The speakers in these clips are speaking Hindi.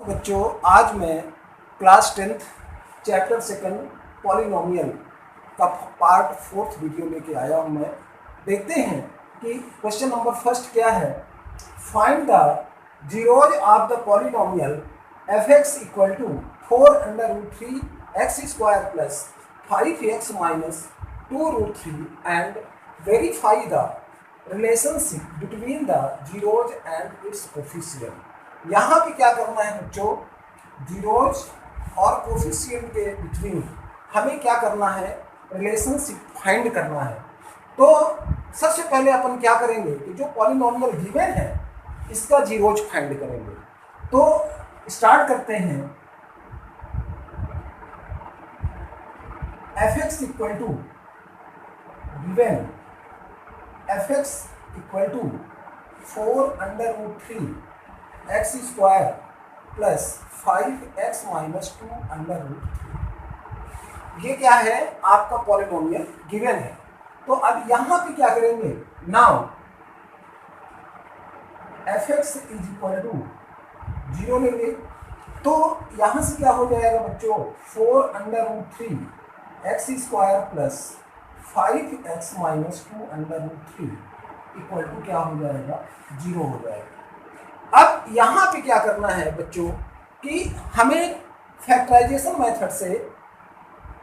बच्चों आज मैं क्लास 10th चैप्टर 2 पॉलिनोमियल का पार्ट 4 वीडियो लेके आया हूँ। मैं देखते हैं कि क्वेश्चन नंबर फर्स्ट क्या है। Find the zeros of the polynomial f(x) equal to 4√3 x square plus 5x minus 2√3 and verify the relationship between the zeros and its coefficient. यहाँ पे क्या करना है बच्चों, जीरोज और कोफिशिएंट के बिटवीन हमें क्या करना है, रिलेशनशिप फाइंड करना है। तो सबसे पहले अपन क्या करेंगे कि जो पॉलिनोमियल गिवन है इसका जीरोज फाइंड करेंगे। तो स्टार्ट करते हैं। f(x) equal to given f(x) equal to 4√3 x square plus 5x minus 2√3। ये क्या है, आपका पॉलिनोमियल गिवन है। तो अब यहाँ पे क्या करेंगे, now f(x) is equal to 0 लेंगे। तो यहाँ से क्या हो जाएगा बच्चों, 4√3 x square plus 5x minus 2√3 equal to क्या हो जाएगा, 0 हो जाएगा। अब यहाँ पे क्या करना है बच्चों कि हमें फैक्टराइजेशन मेथड से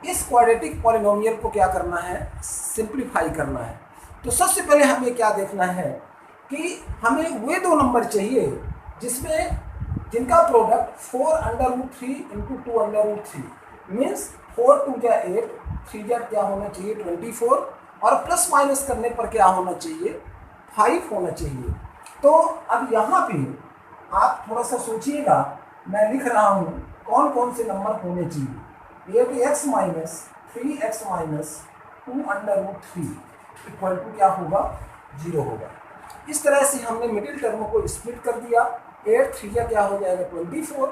इस क्वाड्रेटिक पॉलिनोमियल को क्या करना है, सिंप्लीफाई करना है। तो सबसे पहले हमें क्या देखना है कि हमें वे दो नंबर चाहिए जिनका प्रोडक्ट 4√3 इंटू 2√3 मीन्स 4 2 जा 8, 3 जा क्या होना चाहिए 24 और प्लस माइनस करने पर क्या होना चाहिए, 5 होना चाहिए। तो अब यहाँ पे आप थोड़ा सा सोचिएगा, मैं लिख रहा हूँ कौन कौन से नंबर होने चाहिए। ये तो x minus 3x minus 2√3 equal to क्या होगा, 0 होगा। इस तरह से हमने मिडिल टर्म को स्प्लिट कर दिया। 8 3 क्या हो जाएगा 24,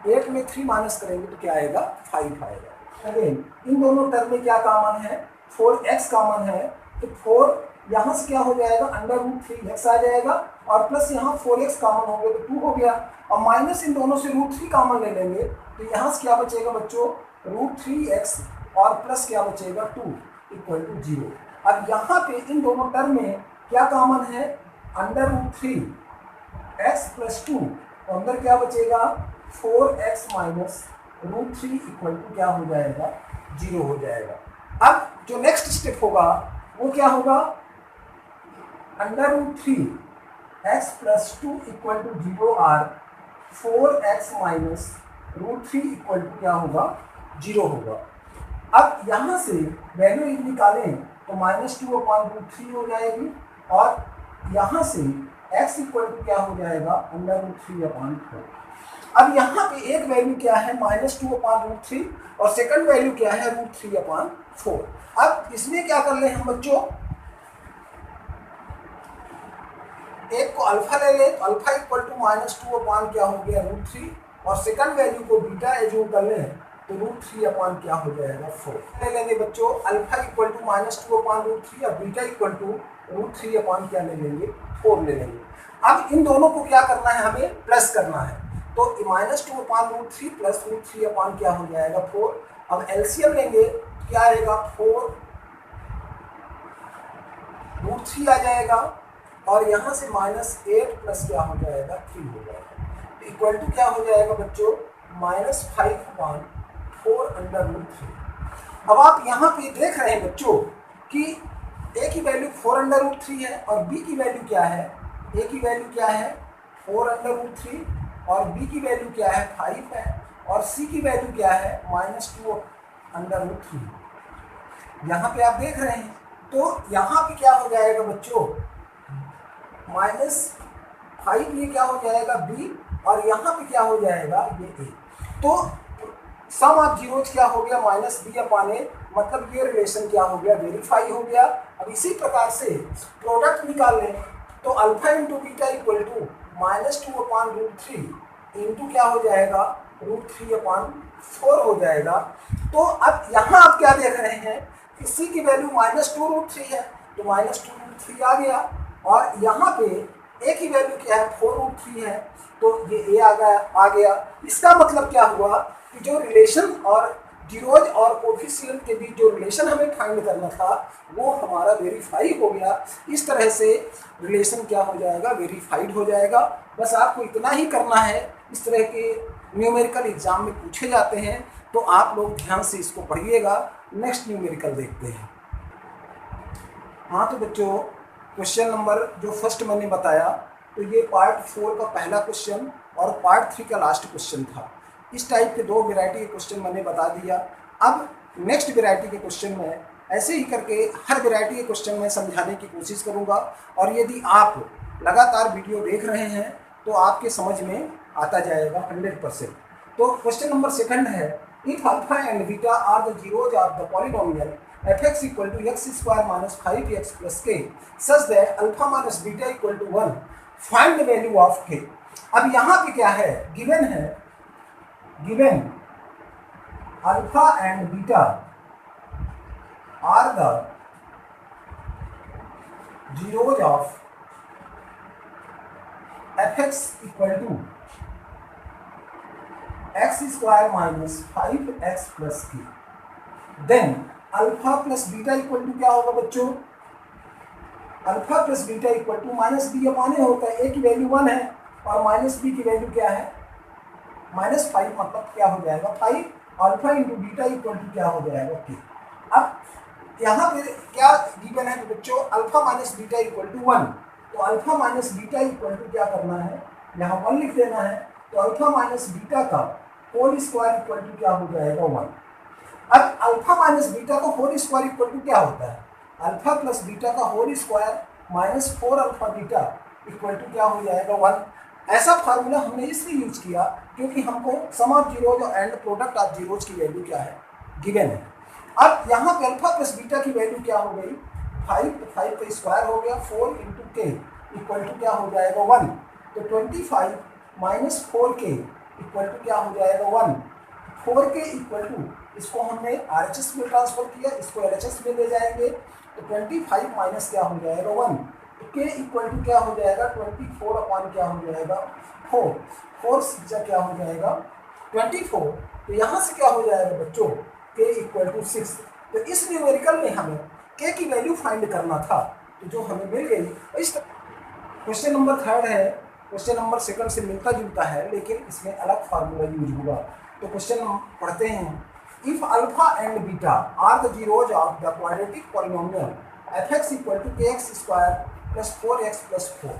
8 में 3 माइनस करेंगे तो क्या आएगा, 5 आएगा। अगेन इन दोनों टर्म में क्या कॉमन है, 4x कॉमन है। तो 4 यहाँ से क्या हो जाएगा, √3x आ जाएगा और प्लस यहाँ 4x कॉमन हो गया तो 2 हो गया और माइनस इन दोनों से √3 कॉमन ले लेंगे तो यहाँ से क्या बचेगा बच्चों, √3x और प्लस क्या बचेगा 2 इक्वल टू 0। अब यहाँ पे इन दोनों टर्म में क्या कॉमन है, √3x प्लस 2 और अंदर क्या बचेगा 4x माइनस √3 इक्वल टू क्या हो जाएगा, 0 हो जाएगा। अब जो नेक्स्ट स्टेप होगा वो क्या होगा, √3x प्लस 2 इक्वल टू 0 और 4x माइनस √3 इक्वल टू क्या होगा, 0 होगा। अब यहाँ से वैल्यू निकालें तो -2/√3 हो जाएगी और यहाँ से x इक्वल टू क्या हो जाएगा, √3/4। अब यहाँ पे एक वैल्यू क्या है -2/√3 और सेकंड वैल्यू क्या है √3/4। अब इसमें क्या कर ले हम बच्चों, एक को अल्फा ले ले, अल्फा इक्वल टू -2/, क्या हो गया √3 और सेकंड वैल्यू को बीटा एज्यूम कर लें तो √3/ क्या हो जाएगा 4 ले लेंगे बच्चों। अल्फा इक्वल टू -2/√3 और बीटा इक्वल टू √3/ क्या ले लेंगे, 4 ले लेंगे। अब इन दोनों को क्या करना है, हमें प्लस करना है। तो -2/√3 प्लस √3/ क्या हो जाएगा 4। अब एलसीएम लेंगे क्या आएगा, 4 √3 आ जाएगा और यहाँ से -8 प्लस क्या हो जाएगा 3 हो जाएगा इक्वल टू क्या हो जाएगा बच्चों, -5/4√3। अब आप यहाँ पे देख रहे हैं बच्चों कि a की वैल्यू 4√3 है और b की वैल्यू क्या है, a की वैल्यू क्या है 4√3 और b की वैल्यू क्या है 5 है और c की वैल्यू क्या है -2√3। यहाँ पे आप देख रहे हैं। तो यहाँ पे क्या हो जाएगा बच्चों, -5 ये क्या हो जाएगा b और यहाँ पे क्या हो जाएगा ये a। तो सम ऑफ जीरोज क्या हो गया, -b/a, मतलब ये रिलेशन क्या हो गया, वेरीफाई हो गया। अब इसी प्रकार से प्रोडक्ट निकाल लें तो alpha into beta equal to -2/√3 into क्या हो जाएगा, √3/4 हो जाएगा। तो अब यहाँ आप क्या देख रहे हैं कि c की वैल्यू -2√3 है तो -2√3 आ गया और यहाँ पे ए की वैल्यू क्या है 4√3 है, तो ये ए आ गया। इसका मतलब क्या हुआ कि जो रिलेशन और जीरोज और कोफिशिएंट के बीच जो रिलेशन हमें फाइंड करना था वो हमारा वेरीफाई हो गया। इस तरह से रिलेशन क्या हो जाएगा, वेरीफाइड हो जाएगा। बस आपको इतना ही करना है। इस तरह के न्यूमेरिकल एग्जाम में पूछे जाते हैं, तो आप लोग ध्यान से इसको पढ़िएगा। नेक्स्ट न्यूमेरिकल देखते हैं। हाँ तो बच्चों, क्वेश्चन नंबर जो फर्स्ट मैंने बताया, तो ये पार्ट 4 का पहला क्वेश्चन और पार्ट 3 का लास्ट क्वेश्चन था। इस टाइप के 2 वैरायटी के क्वेश्चन मैंने बता दिया। अब नेक्स्ट वैरायटी के क्वेश्चन में ऐसे ही करके हर वैरायटी के क्वेश्चन में समझाने की कोशिश करूँगा, और यदि आप लगातार वीडियो देख रहे हैं तो आपके समझ में आता जाएगा 100%। तो क्वेश्चन नंबर सेकंड है, if alpha and beta are the zeros of the polynomial fx equal to x square minus 5x plus k such that alpha minus beta equal to 1, find the value of k। अब यहाँ पे क्या है, गिवन है, given alpha and beta are the zeros of fx equal to x square minus 5x plus k, then alpha plus beta equal to क्या होगा बच्चों, alpha plus beta equal to minus B upon ए होता है। ए की वैल्यू 1 है और माइनस बी की वैल्यू क्या है -5, मतलब क्या हो जाएगा 5 alpha into beta equal to क्या हो जाएगा के। अब यहाँ पे क्या गिवन है तो बच्चों, alpha minus beta equal to 1, तो alpha minus beta equal to क्या करना है, यहाँ 1 लिख देना है। तो अल्फा माइनस बीटा का होल स्क्वायर इक्वल टू क्या हो जाएगा 1। अब अल्फा माइनस बीटा का होल स्क्वायर इक्वल टू क्या होता है, अल्फा प्लस बीटा का whole square minus 4 alpha beta equal to क्या हो जाएगा 1। ऐसा फार्मूला हमने इसलिए यूज किया क्योंकि हमको sum of zeros and product of zeros की वैल्यू क्या है, गिवन है। अब यहाँ पे अल्फा प्लस बीटा की वैल्यू क्या हो गई 5, तो 5 का स्क्वायर हो गया 4 इंटू के इक्वल टू क्या हो जाएगा 1। तो 25 माइनस 4k इक्वल टू क्या हो जाएगा 1। 4k इक्वल टू, इसको हमने RHS में ट्रांसफर किया, इसको LHS में ले जाएंगे, तो 25 माइनस क्या हो जाएगा 1, तो k इक्वल टू क्या हो जाएगा 24 अपान क्या हो जाएगा 4, 4 से क्या हो जाएगा 24। तो यहाँ से क्या हो जाएगा बच्चों, k इक्वल टू 6। तो इस न्यूमेरिकल में हमें k की वैल्यू फाइंड करना था, तो जो हमें मिल गई। इस क्वेश्चन नंबर थर्ड है, क्वेश्चन नंबर सेकंड से मिलता जुलता है, लेकिन इसमें अलग फार्मूला यूज होगा। तो क्वेश्चन पढ़ते हैं, if alpha and beta are the zeros of the quadratic polynomial fx equal to kx square plus 4x plus 4।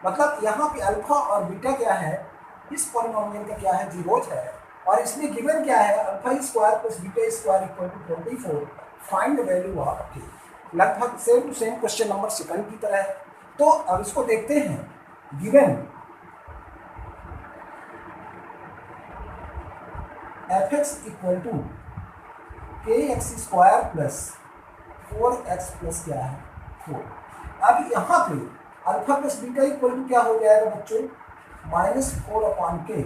मतलब यहाँ पे अल्फा और बीटा क्या है, इस पॉलिनोमियल का क्या है, जीरोज है, और इसमें गिवन क्या है alpha square plus beta square equal to 24, find the value of k। लगभग same to same question number second की तरह है। तो अब इसको देखते हैं, given fx equal to kx square plus 4x plus क्या है 4। अब यहाँ पे alpha plus beta equal to क्या हो जाएगा बच्चों -4 अपान के,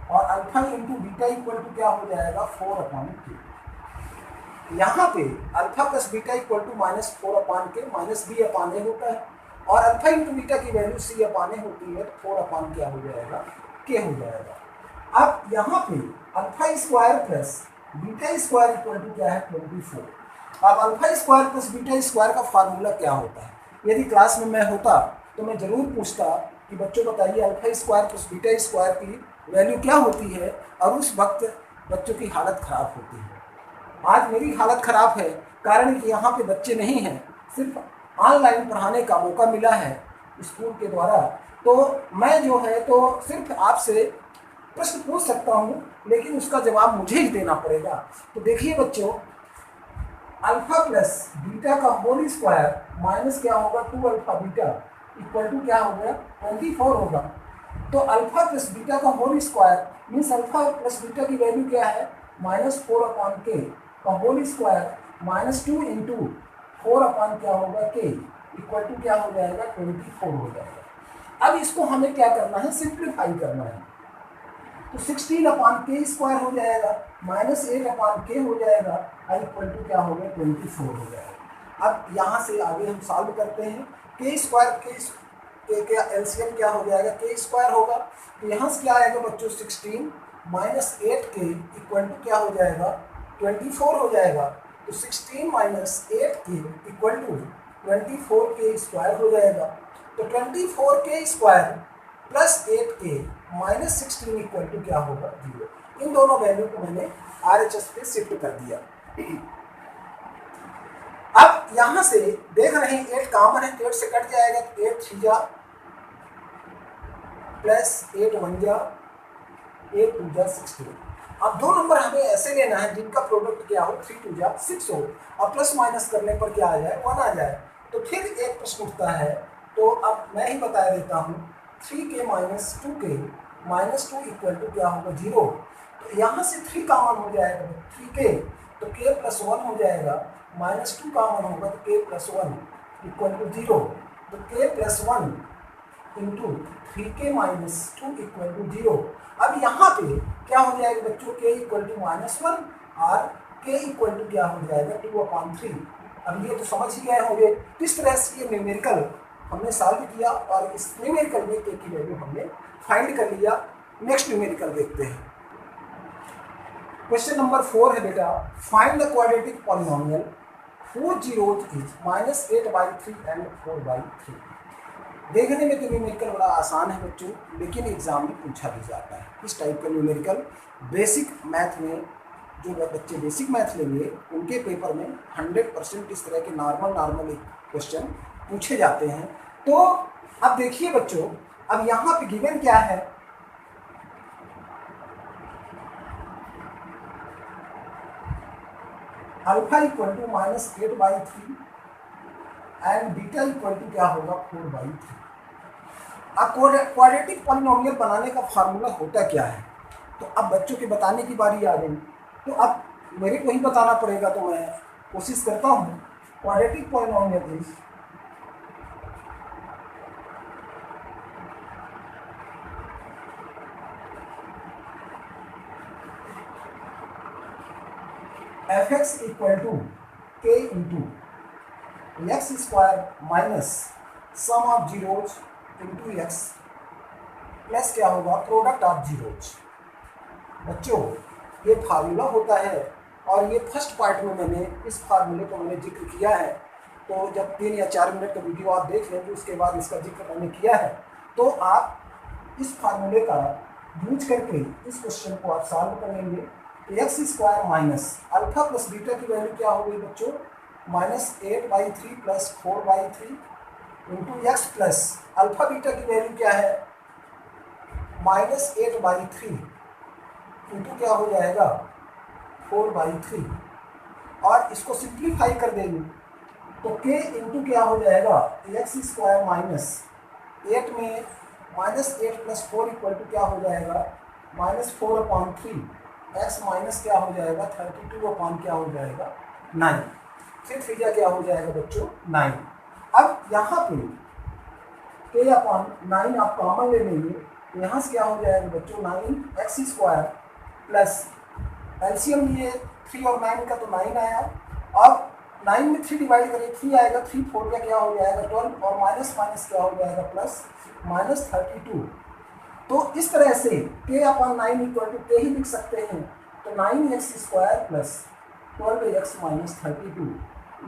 और alpha into beta equal to क्या हो जाएगा 4 अपान के। यहाँ पे alpha plus beta equal to -4 upon के, माइनस बी अपान ए होता है, और अल्फा इंटू बीटा की वैल्यू सी अपान ए होती है, तो 4 अपान क्या हो जाएगा के हो जाएगा। अब यहाँ पे alpha square plus beta square equal to क्या है 24। अब alpha square plus beta square का फार्मूला क्या होता है, यदि क्लास में मैं होता तो मैं ज़रूर पूछता कि बच्चों बताइए alpha square plus beta square की वैल्यू क्या होती है, और उस वक्त बच्चों की हालत ख़राब होती है। आज मेरी हालत ख़राब है, कारण कि यहाँ पे बच्चे नहीं हैं, सिर्फ ऑनलाइन पढ़ाने का मौका मिला है स्कूल के द्वारा। तो मैं जो है तो सिर्फ आपसे प्रश्न पूछ सकता हूँ, लेकिन उसका जवाब मुझे ही देना पड़ेगा। तो देखिए बच्चों, अल्फा प्लस बीटा का होल स्क्वायर माइनस क्या होगा 2 अल्फा बीटा इक्वल टू क्या हो गया 24 होगा। तो अल्फा प्लस बीटा का whole square means alpha plus beta की वैल्यू क्या है -4 अपान के का होल स्क्वायर -2 इंटू 4 अपान क्या होगा के इक्वल टू क्या हो जाएगा 24 हो जाएगा। अब इसको हमें क्या करना है, सिंप्लीफाई करना है। तो 16 अपान के स्क्वायर हो जाएगा, -8 अपान के हो जाएगा, आई इक्वल टू क्या हो गया 24 हो जाएगा। अब यहाँ से आगे हम सॉल्व करते हैं, के स्क्वायर के का एलसीएम क्या हो जाएगा, के स्क्वायर होगा। तो यहाँ से क्या आएगा बच्चों, 16 माइनस 8k इक्वल टू क्या हो जाएगा, 24 हो जाएगा। तो 16 minus 8k equal to 24k square हो जाएगा। तो 24k square plus 8k minus 16 equal to क्या होगा, 0। इन दोनों वैल्यू को मैंने RHS पे शिफ्ट कर दिया। अब यहां से देख रहे हैं 8 कॉमन है, तो 8 से कट जाएगा, तो 8 3 जा प्लस 8 1 जा 8 2 जा 16। अब दो नंबर हमें ऐसे लेना है जिनका प्रोडक्ट क्या हो, 3 2 जा 6 हो, और प्लस माइनस करने पर क्या आ जाए, 1 आ जाए। तो फिर एक प्रश्न उठता है, तो अब मैं ही बता देता हूँ, 3k minus 2k minus 2 equal to क्या होगा, 0। तो यहाँ से 3 कॉमन हो जाएगा, 3k, तो k प्लस 1 हो जाएगा, माइनस 2 कॉमन होगा, तो k प्लस 1 इक्वल टू 0। तो k plus 1 into 3k minus 2 equal to 0। अब यहाँ पे क्या हो जाएगा बच्चों, k इक्वल टू माइनस 1 और k इक्वल टू क्या हो जाएगा, 2/3। अब ये तो समझ ही गए होंगे किस तरह से ये न्यूमेरिकल हमने सॉल्व किया, और इस न्यूमेरिकल में k की वैल्यू हमने फाइंड कर लिया। नेक्स्ट न्यूमेरिकल देखते हैं। क्वेश्चन नंबर 4 है बेटा, find the quadratic polynomial whose zeros is -8/3 and 4/3। देखने में तो न्यूमेरिकल बड़ा आसान है बच्चों, लेकिन एग्जाम में पूछा भी जाता है। इस टाइप का न्यूमेरिकल बेसिक मैथ में, जो बच्चे बेसिक मैथ लेंगे उनके पेपर में 100% इस तरह के नॉर्मल क्वेश्चन पूछे जाते हैं। तो अब देखिए बच्चों, अब यहाँ पे गिवन क्या है, alpha equal to -8/3 and beta equal to क्या होगा, 4/3। अब क्वाड्रेटिक पॉलिनोमियल बनाने का फार्मूला होता क्या है, तो अब बच्चों के बताने की बारी आ गई। तो अब मेरे को ही बताना पड़ेगा, तो मैं कोशिश करता हूँ। Quadratic polynomial is fx equal to k into x square minus sum of zeros into x plus क्या होगा, प्रोडक्ट ऑफ जीरोज। बच्चों ये फार्मूला होता है, और ये फर्स्ट पार्ट में मैंने इस फार्मूले को मैंने जिक्र किया है। तो जब 3 या 4 मिनट का वीडियो आप देख लेंगे, उसके बाद इसका जिक्र मैंने किया है, तो आप इस फार्मूले का यूज करके इस क्वेश्चन को आप सॉल्व कर लेंगे। X square minus alpha plus beta की वैल्यू क्या हो गई बच्चों, -8/3 plus 4/3 into x plus alpha beta की वैल्यू क्या है, -8/3 इंटू क्या हो जाएगा, 4/3। और इसको सिंप्लीफाई कर देंगे तो k इंटू क्या हो जाएगा, एक्स स्क्वायर माइनस 8 में -8 प्लस 4 इक्वल टू क्या हो जाएगा, -4/3। एक्स माइनस क्या हो जाएगा, 32 क्या हो जाएगा, 9। फिर थीटा क्या हो जाएगा बच्चों, 9। अब यहाँ पे k/9 आप कॉमन ले लेंगे, तो यहाँ से क्या हो जाएगा बच्चों, 9x स्क्वायर प्लस एलसीएम लिए 3 और 9 का, तो 9 आया। अब 9 में 3 डिवाइड करें, 3 आएगा, 3 4 का क्या हो जाएगा, 12, और माइनस माइनस क्या हो जाएगा, प्लस -32। तो इस तरह से k/9 इक्वल टू k ही लिख सकते हैं। तो 9x square plus 12x minus 32।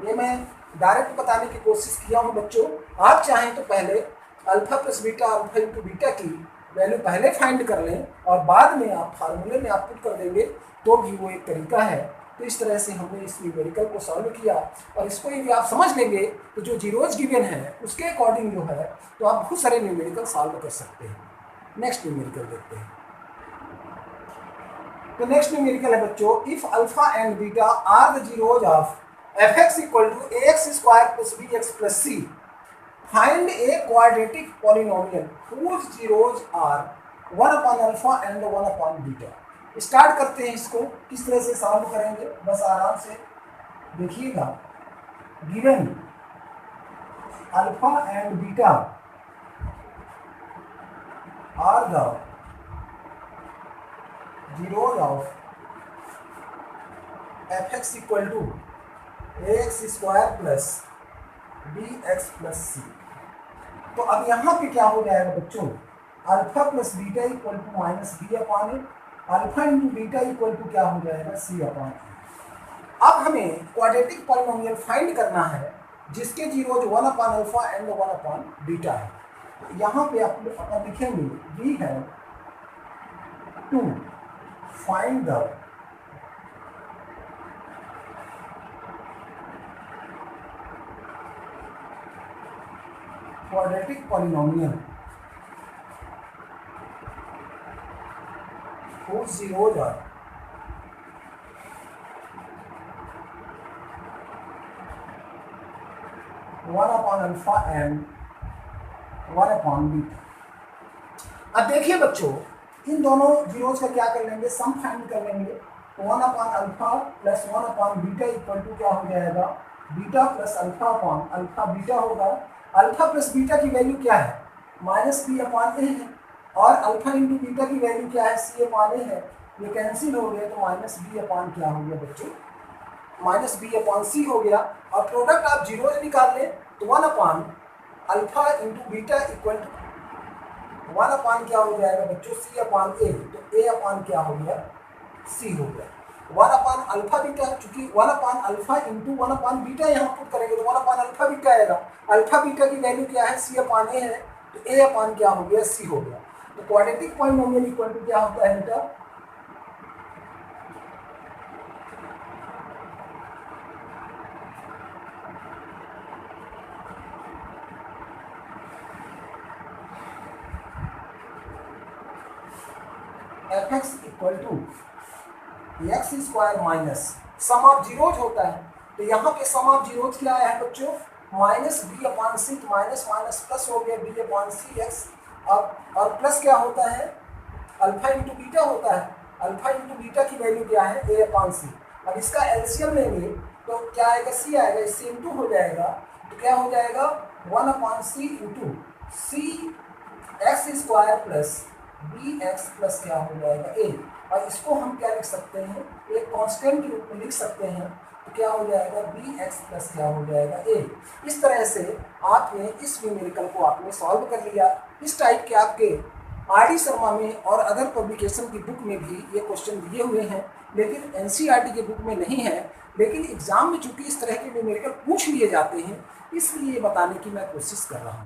ये मैं डायरेक्ट बताने की कोशिश किया हूँ बच्चों। आप चाहें तो पहले alpha plus beta, alpha into beta की वैल्यू पहले फाइंड कर लें, और बाद में आप फार्मूले में आप पुट कर देंगे, तो भी वो एक तरीका है। तो इस तरह से हमने इस न्यूमेरिकल को सॉल्व किया, और इसको यदि आप समझ लेंगे तो जो जीरोज गिवन है उसके अकॉर्डिंग जो है, तो आप बहुत सारे न्यूमेरिकल सॉल्व कर सकते हैं। नेक्स्ट न्यूमेरिकल देखते हैं। तो नेक्स्ट न्यूमेरिकल है बच्चों, if alpha and beta are the zeros of fx equal to ax square plus bx plus c, find a quadratic polynomial whose zeros are one by alpha and one by beta. Start करते हैं इसको, किस तरह से सॉल्व करेंगे, बस आराम से देखिएगा। Given alpha and beta are the zeros of fx equal to ax square plus bx plus c। तो अब यहाँ पे क्या हो जाएगा बच्चों, alpha plus beta equal to minus b upon a, alpha into beta equal to क्या हो जाएगा सी अपॉन ए। अब हमें क्वाड्रेटिक पॉलिनोमियल फाइंड करना है जिसके zero 1 upon alpha and 1 upon beta है। तो यहाँ पे अपन लिखेंगे we have to find the quadratic polynomial whose zeros are 1 upon alpha and 1 upon beta। अब देखिए बच्चों, इन दोनों जीरोस का क्या कर लेंगे, सम फाइंड कर लेंगे। तो 1 upon alpha plus 1 upon beta equal to क्या हो जाएगा, beta plus alpha upon alpha beta होगा। अल्फा प्लस बीटा की वैल्यू क्या है, माइनस बी अपॉन ए है, और अल्फा इंटू बीटा की वैल्यू क्या है, सी अपॉन ए है। ये कैंसिल हो गया तो माइनस बी अपॉन क्या हो गया बच्चों, माइनस बी अपॉन सी हो गया। और प्रोडक्ट आप जीरो से निकाल लें तो 1 upon alpha into beta equal to 1 upon क्या हो जाएगा बच्चों, सी अपॉन ए। तो ए अपॉन क्या हो गया, सी हो गया। 1 अपॉन अल्फा बीटा, चूंकि 1 upon alpha into 1 upon beta यहाँ पुट करेंगे तो 1 अपॉन अल्फा बीटा आएगा। अल्फा बीटा की वैल्यू क्या है, सी अपॉन ए है, तो ए अपॉन क्या हो गया, सी हो गया। तो क्वाड्रेटिक पॉलिनोमियल इक्वल टू क्या होता है बेटा, fx equal to x square minus sum of zeros होता है। तो यहाँ पे सम ऑफ जीरोज क्या आया है बच्चों, माइनस बी अपॉन सी, माइनस माइनस प्लस हो गया बी अपॉन सी एक्स। और प्लस क्या होता है, अल्फा इंटू बीटा होता है। अल्फा इंटू बीटा की वैल्यू क्या है, ए अपॉन सी। अब इसका एलसीएम लेंगे तो क्या आएगा, सी आएगा, इससे इंटू हो जाएगा तो क्या हो जाएगा 1 upon c into c x square plus b x plus क्या हो जाएगा ए। और इसको हम क्या लिख सकते हैं, एक कांस्टेंट के रूप में लिख सकते हैं। तो क्या हो जाएगा, बी एक्स प्लस क्या हो जाएगा ए। इस तरह से आपने इस न्यूमेरिकल को आपने सॉल्व कर लिया। इस टाइप के आपके आर.डी. शर्मा में और अदर पब्लिकेशन की बुक में भी ये क्वेश्चन दिए हुए हैं, लेकिन एनसीईआरटी के बुक में नहीं है। लेकिन एग्जाम में चूंकि इस तरह के न्यूमेरिकल पूछ लिए जाते हैं, इसलिए ये बताने की मैं कोशिश कर रहा हूँ।